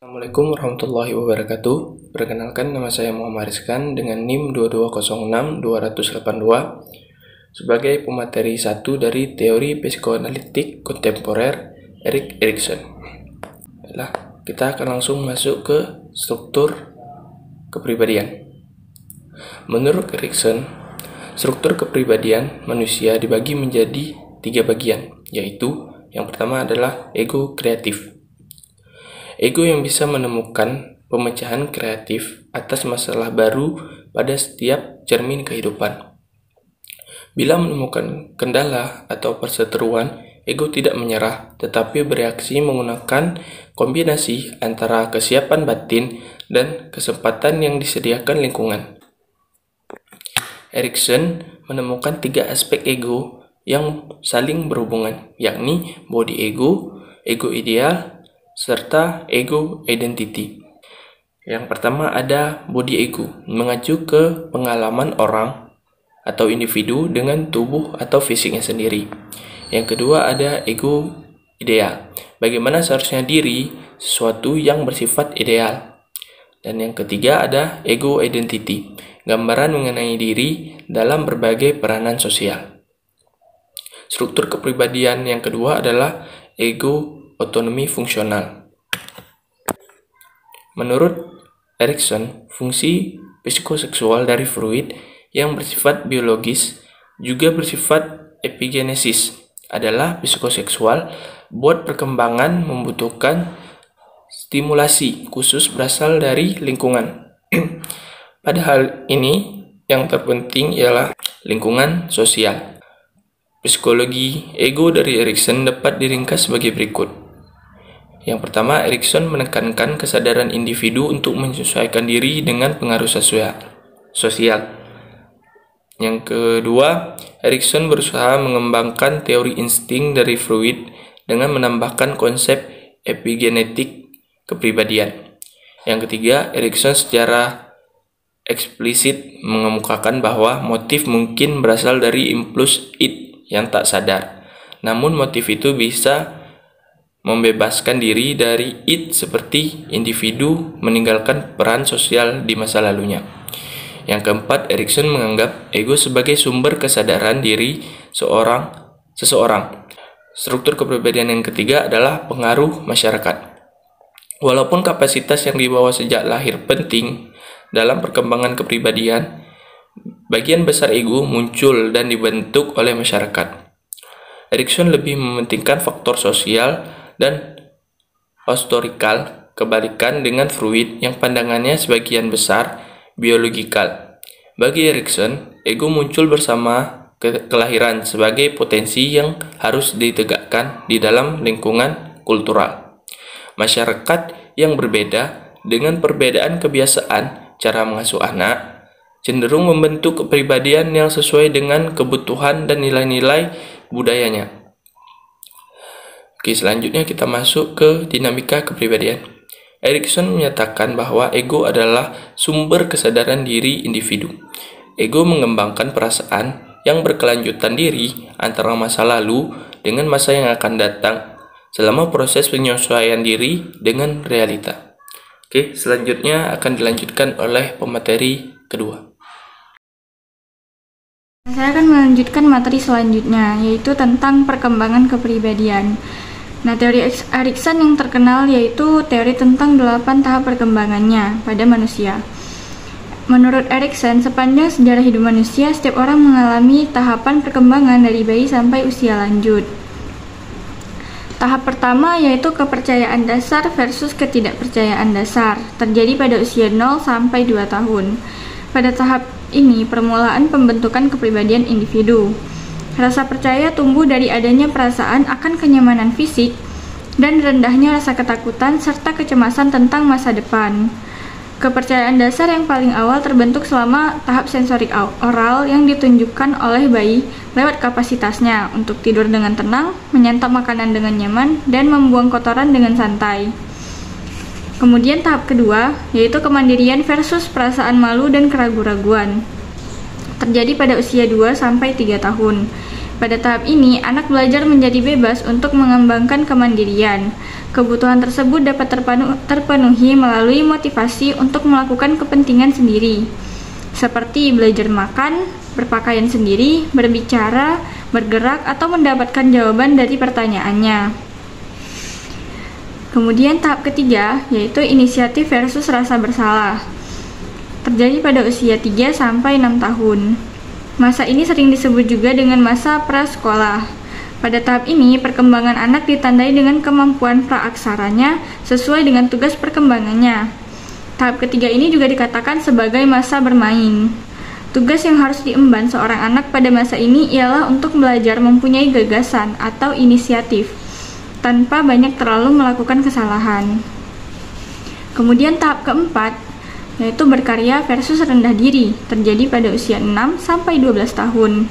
Assalamualaikum warahmatullahi wabarakatuh. Perkenalkan, nama saya Muhammad Rizkan dengan NIM 2206282 sebagai pemateri 1 dari teori psikoanalitik kontemporer Erik Erikson. Kita akan langsung masuk ke struktur kepribadian. Menurut Erikson, struktur kepribadian manusia dibagi menjadi 3 bagian, yaitu yang pertama adalah ego kreatif. Ego yang bisa menemukan pemecahan kreatif atas masalah baru pada setiap cermin kehidupan. Bila menemukan kendala atau perseteruan, ego tidak menyerah, tetapi bereaksi menggunakan kombinasi antara kesiapan batin dan kesempatan yang disediakan lingkungan. Erikson menemukan 3 aspek ego yang saling berhubungan, yakni body ego, ego ideal, serta ego identity. Yang pertama ada body ego, mengacu ke pengalaman orang atau individu dengan tubuh atau fisiknya sendiri. Yang kedua ada ego ideal, bagaimana seharusnya diri, sesuatu yang bersifat ideal. Dan yang ketiga ada ego identity, gambaran mengenai diri dalam berbagai peranan sosial. Struktur kepribadian yang kedua adalah ego otonomi fungsional. Menurut Erikson, fungsi psikoseksual dari Freud yang bersifat biologis juga bersifat epigenesis adalah psikoseksual buat perkembangan membutuhkan stimulasi khusus berasal dari lingkungan. Pada hal ini yang terpenting ialah lingkungan sosial. Psikologi ego dari Erikson dapat diringkas sebagai berikut. Yang pertama, Erikson menekankan kesadaran individu untuk menyesuaikan diri dengan pengaruh sosial. Yang kedua, Erikson berusaha mengembangkan teori insting dari Freud dengan menambahkan konsep epigenetik kepribadian. Yang ketiga, Erikson secara eksplisit mengemukakan bahwa motif mungkin berasal dari impuls id yang tak sadar. Namun motif itu bisa membebaskan diri dari id seperti individu meninggalkan peran sosial di masa lalunya. Yang keempat, Erikson menganggap ego sebagai sumber kesadaran diri seseorang. Struktur kepribadian yang ketiga adalah pengaruh masyarakat. Walaupun kapasitas yang dibawa sejak lahir penting dalam perkembangan kepribadian, bagian besar ego muncul dan dibentuk oleh masyarakat. Erikson lebih mementingkan faktor sosial dan historikal, kebalikan dengan Freud yang pandangannya sebagian besar biologikal. Bagi Erikson, ego muncul bersama kelahiran sebagai potensi yang harus ditegakkan di dalam lingkungan kultural. Masyarakat yang berbeda dengan perbedaan kebiasaan cara mengasuh anak cenderung membentuk kepribadian yang sesuai dengan kebutuhan dan nilai-nilai budayanya. Oke, selanjutnya kita masuk ke dinamika kepribadian. Erikson menyatakan bahwa ego adalah sumber kesadaran diri individu. Ego mengembangkan perasaan yang berkelanjutan diri antara masa lalu dengan masa yang akan datang selama proses penyesuaian diri dengan realita. Oke, selanjutnya akan dilanjutkan oleh pemateri kedua. Saya akan melanjutkan materi selanjutnya, yaitu tentang perkembangan kepribadian. Nah, teori Erikson yang terkenal yaitu teori tentang 8 tahap perkembangannya pada manusia. Menurut Erikson, sepanjang sejarah hidup manusia, setiap orang mengalami tahapan perkembangan dari bayi sampai usia lanjut. Tahap pertama yaitu kepercayaan dasar versus ketidakpercayaan dasar, terjadi pada usia 0 sampai 2 tahun. Pada tahap ini, permulaan pembentukan kepribadian individu. Rasa percaya tumbuh dari adanya perasaan akan kenyamanan fisik dan rendahnya rasa ketakutan serta kecemasan tentang masa depan. Kepercayaan dasar yang paling awal terbentuk selama tahap sensorik oral yang ditunjukkan oleh bayi lewat kapasitasnya untuk tidur dengan tenang, menyantap makanan dengan nyaman, dan membuang kotoran dengan santai. Kemudian tahap kedua, yaitu kemandirian versus perasaan malu dan keraguan-raguan. Terjadi pada usia 2 sampai 3 tahun. Pada tahap ini, anak belajar menjadi bebas untuk mengembangkan kemandirian. Kebutuhan tersebut dapat terpenuhi melalui motivasi untuk melakukan kepentingan sendiri, seperti belajar makan, berpakaian sendiri, berbicara, bergerak, atau mendapatkan jawaban dari pertanyaannya. Kemudian tahap ketiga, yaitu inisiatif versus rasa bersalah. Terjadi pada usia 3-6 tahun. Masa ini sering disebut juga dengan masa prasekolah. Pada tahap ini, perkembangan anak ditandai dengan kemampuan praaksaranya sesuai dengan tugas perkembangannya. Tahap ketiga ini juga dikatakan sebagai masa bermain. Tugas yang harus diemban seorang anak pada masa ini ialah untuk belajar mempunyai gagasan atau inisiatif, tanpa banyak terlalu melakukan kesalahan. Kemudian tahap keempat, yaitu berkarya versus rendah diri, terjadi pada usia 6-12 tahun.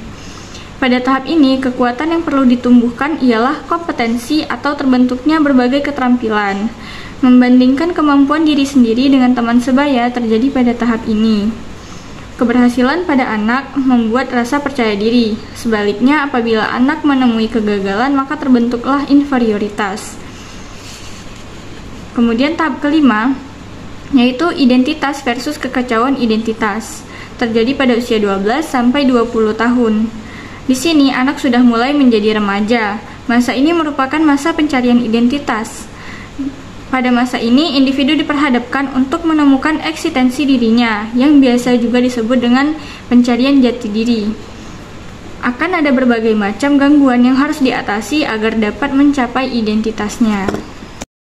Pada tahap ini, kekuatan yang perlu ditumbuhkan ialah kompetensi atau terbentuknya berbagai keterampilan. Membandingkan kemampuan diri sendiri dengan teman sebaya terjadi pada tahap ini. Keberhasilan pada anak membuat rasa percaya diri. Sebaliknya, apabila anak menemui kegagalan, maka terbentuklah inferioritas. Kemudian tahap kelima, yaitu identitas versus kekacauan identitas, terjadi pada usia 12-20 tahun. Di sini anak sudah mulai menjadi remaja. Masa ini merupakan masa pencarian identitas. Pada masa ini, individu diperhadapkan untuk menemukan eksistensi dirinya, yang biasa juga disebut dengan pencarian jati diri. Akan ada berbagai macam gangguan yang harus diatasi agar dapat mencapai identitasnya.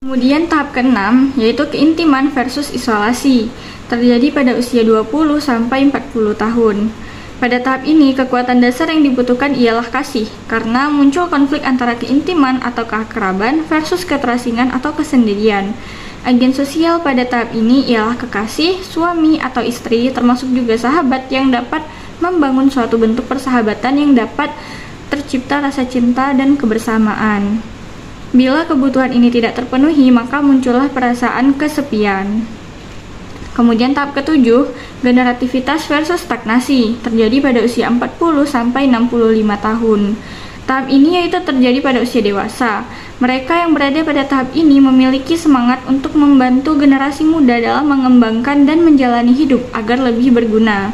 Kemudian tahap ke-6, yaitu keintiman versus isolasi, terjadi pada usia 20-40 tahun. Pada tahap ini, kekuatan dasar yang dibutuhkan ialah kasih, karena muncul konflik antara keintiman atau keakraban versus keterasingan atau kesendirian. Agen sosial pada tahap ini ialah kekasih, suami atau istri, termasuk juga sahabat yang dapat membangun suatu bentuk persahabatan yang dapat tercipta rasa cinta dan kebersamaan. Bila kebutuhan ini tidak terpenuhi, maka muncullah perasaan kesepian. Kemudian tahap ke-7, generativitas versus stagnasi, terjadi pada usia 40-65 tahun. Tahap ini yaitu terjadi pada usia dewasa. Mereka yang berada pada tahap ini memiliki semangat untuk membantu generasi muda dalam mengembangkan dan menjalani hidup agar lebih berguna.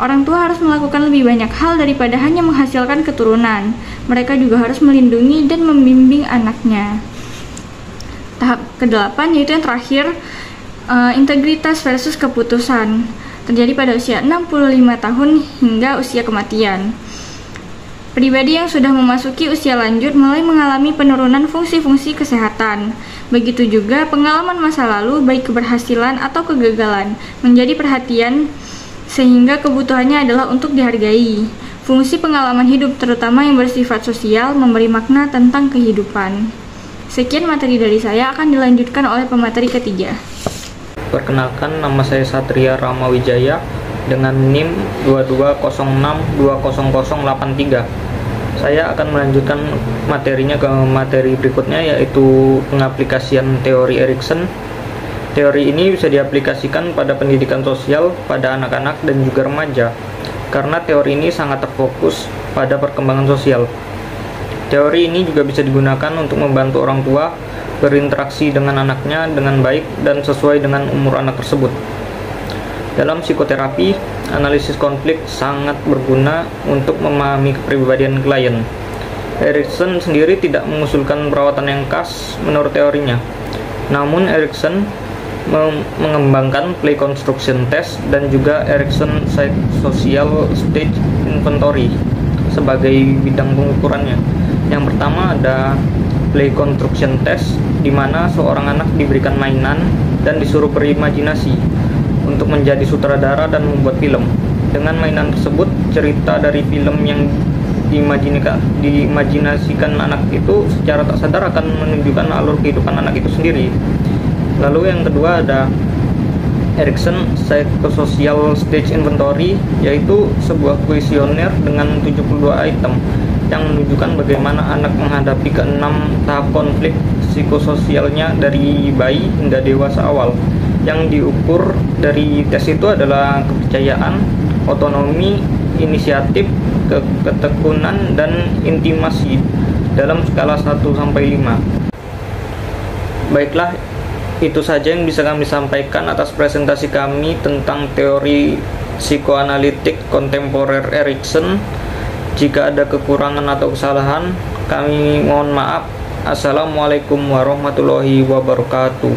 Orang tua harus melakukan lebih banyak hal daripada hanya menghasilkan keturunan. Mereka juga harus melindungi dan membimbing anaknya. Tahap ke-8 yaitu yang terakhir, integritas versus keputusan, terjadi pada usia 65 tahun hingga usia kematian. Pribadi yang sudah memasuki usia lanjut mulai mengalami penurunan fungsi-fungsi kesehatan. Begitu juga pengalaman masa lalu, baik keberhasilan atau kegagalan, menjadi perhatian sehingga kebutuhannya adalah untuk dihargai. Fungsi pengalaman hidup, terutama yang bersifat sosial, memberi makna tentang kehidupan. Sekian materi dari saya, akan dilanjutkan oleh pemateri ketiga. Perkenalkan, nama saya Satria Ramawijaya dengan NIM 2206200083. Saya akan melanjutkan materinya ke materi berikutnya, yaitu pengaplikasian teori Erikson. Teori ini bisa diaplikasikan pada pendidikan sosial, pada anak-anak dan juga remaja, karena teori ini sangat terfokus pada perkembangan sosial. Teori ini juga bisa digunakan untuk membantu orang tua berinteraksi dengan anaknya dengan baik dan sesuai dengan umur anak tersebut. Dalam psikoterapi, analisis konflik sangat berguna untuk memahami kepribadian klien. Erikson sendiri tidak mengusulkan perawatan yang khas menurut teorinya. Namun Erikson mengembangkan play construction test dan juga Erikson psychosocial stage inventory sebagai bidang pengukurannya. Yang pertama ada play construction test, di mana seorang anak diberikan mainan dan disuruh berimajinasi untuk menjadi sutradara dan membuat film. Dengan mainan tersebut, cerita dari film yang diimajinasikan anak itu secara tak sadar akan menunjukkan alur kehidupan anak itu sendiri. Lalu yang kedua ada Erikson Psychosocial Stage Inventory, yaitu sebuah kuesioner dengan 72 item yang menunjukkan bagaimana anak menghadapi ke-6 tahap konflik psikososialnya dari bayi hingga dewasa awal. Yang diukur dari tes itu adalah kepercayaan, otonomi, inisiatif, ketekunan, dan intimasi dalam skala 1-5. Baiklah, itu saja yang bisa kami sampaikan atas presentasi kami tentang teori psikoanalitik kontemporer Erikson. Jika ada kekurangan atau kesalahan, kami mohon maaf. Assalamualaikum warahmatullahi wabarakatuh.